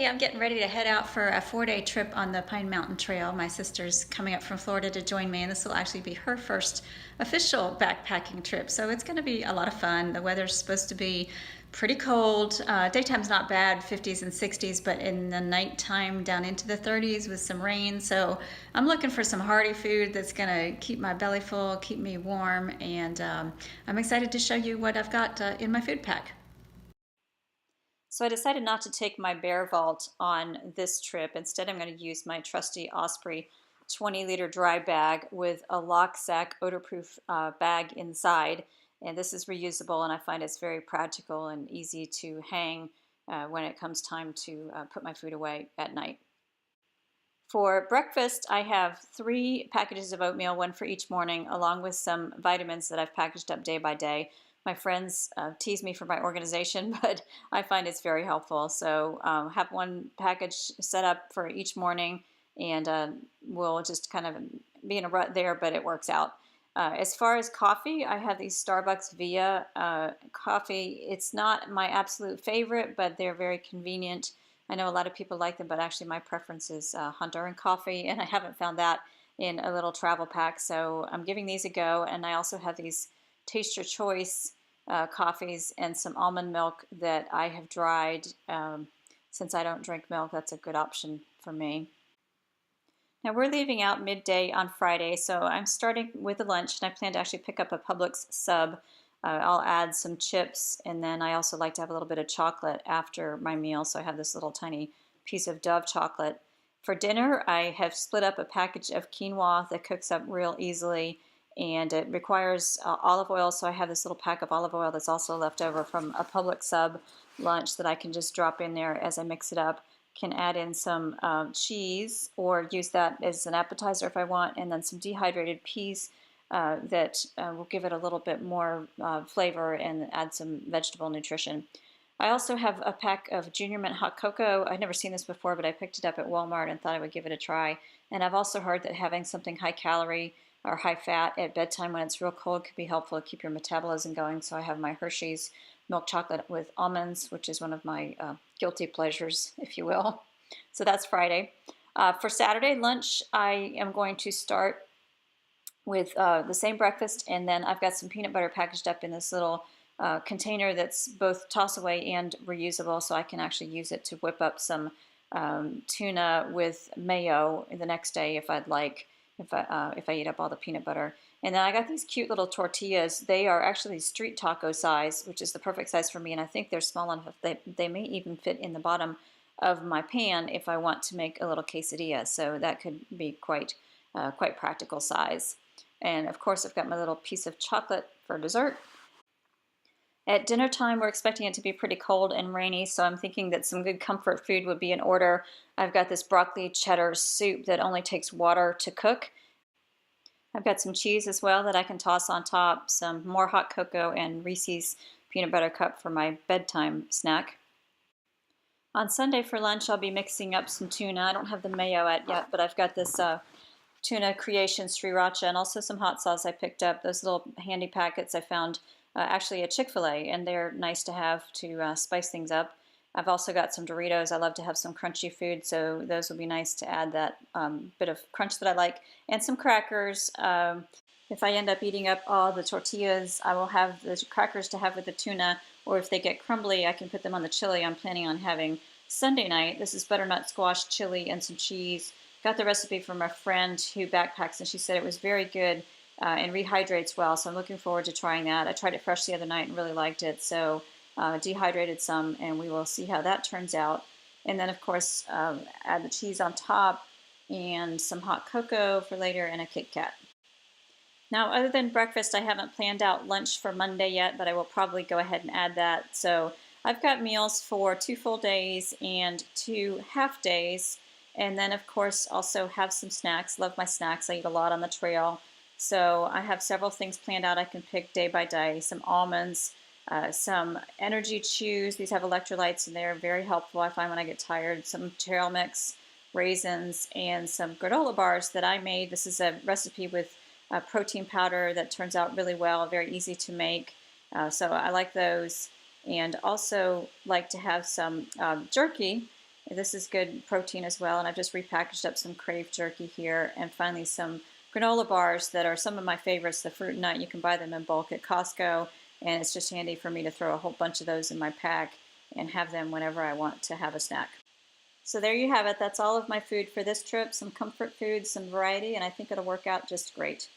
I'm getting ready to head out for a 4-day trip on the Pine Mountain Trail. My sister's coming up from Florida to join me, and this will actually be her first official backpacking trip. So it's going to be a lot of fun. The weather's supposed to be pretty cold. Daytime's not bad, 50s and 60s, but in the nighttime down into the 30s with some rain. So I'm looking for some hearty food that's going to keep my belly full, keep me warm, and I'm excited to show you what I've got in my food pack. So I decided not to take my Bear Vault on this trip. Instead, I'm going to use my trusty Osprey 20-liter dry bag with a lock sack odor-proof bag inside. And this is reusable, and I find it's very practical and easy to hang when it comes time to put my food away at night. For breakfast, I have 3 packages of oatmeal, 1 for each morning, along with some vitamins that I've packaged up day by day. My friends tease me for my organization, but I find it's very helpful. So have 1 package set up for each morning, and we'll just kind of be in a rut there, but it works out. As far as coffee, I have these Starbucks Via coffee. It's not my absolute favorite, but they're very convenient. I know a lot of people like them, but actually my preference is Honduran coffee, and I haven't found that in a little travel pack. So I'm giving these a go, and I also have these Taste Your Choice coffees and some almond milk that I have dried. Since I don't drink milk, that's a good option for me. Now we're leaving out midday on Friday, so I'm starting with a lunch, and I plan to actually pick up a Publix sub. I'll add some chips, and then I also like to have a little bit of chocolate after my meal, so I have this little tiny piece of Dove chocolate. For dinner, I have split up a package of quinoa that cooks up real easily, and it requires olive oil, so I have this little pack of olive oil that's also left over from a Publix sub lunch that I can just drop in there as I mix it up. Can add in some cheese or use that as an appetizer if I want, and then some dehydrated peas that will give it a little bit more flavor and add some vegetable nutrition. I also have a pack of Junior Mint hot cocoa. I've never seen this before, but I picked it up at Walmart and thought I would give it a try. And I've also heard that having something high calorie or high fat at bedtime when it's real cold could be helpful to keep your metabolism going. So I have my Hershey's milk chocolate with almonds, which is one of my guilty pleasures, if you will. So that's Friday. For Saturday lunch, I am going to start with the same breakfast, and then I've got some peanut butter packaged up in this little container that's both toss away and reusable, so I can actually use it to whip up some tuna with mayo the next day if I'd like, if I eat up all the peanut butter. And then I got these cute little tortillas. They are actually street taco size, which is the perfect size for me, and I think they're small enough they may even fit in the bottom of my pan if I want to make a little quesadilla, so that could be quite practical size. And of course I've got my little piece of chocolate for dessert. At dinner time, we're expecting it to be pretty cold and rainy, so I'm thinking that some good comfort food would be in order. I've got this broccoli cheddar soup that only takes water to cook. I've got some cheese as well that I can toss on top, some more hot cocoa, and Reese's peanut butter cup for my bedtime snack. On Sunday for lunch, I'll be mixing up some tuna. I don't have the mayo out yet, but I've got this Tuna Creations sriracha and also some hot sauce I picked up. Those little handy packets I found actually at Chick-fil-A, and they're nice to have to spice things up. I've also got some Doritos. I love to have some crunchy food, so those will be nice to add that bit of crunch that I like. And some crackers. If I end up eating up all the tortillas, I will have the crackers to have with the tuna, or if they get crumbly, I can put them on the chili I'm planning on having Sunday night. This is butternut squash chili and some cheese. Got the recipe from a friend who backpacks, and she said it was very good and rehydrates well, so I'm looking forward to trying that. I tried it fresh the other night and really liked it, so dehydrated some, and we will see how that turns out. And then, of course, add the cheese on top and some hot cocoa for later and a Kit Kat. Now, other than breakfast, I haven't planned out lunch for Monday yet, but I will probably go ahead and add that. So I've got meals for 2 full days and 2 half days. And then, of course, also have some snacks. Love my snacks. I eat a lot on the trail. So I have several things planned out I can pick day by day. Some almonds, some energy chews. These have electrolytes and they're very helpful, I find, when I get tired. Some trail mix, raisins, and some granola bars that I made. This is a recipe with protein powder that turns out really well, very easy to make. So I like those. And also like to have some jerky. This is good protein as well, and I've just repackaged up some Crave jerky here, and finally some granola bars that are some of my favorites, the fruit and nut. You can buy them in bulk at Costco, and it's just handy for me to throw a whole bunch of those in my pack and have them whenever I want to have a snack. So there you have it. That's all of my food for this trip. Some comfort food, some variety, and I think it'll work out just great.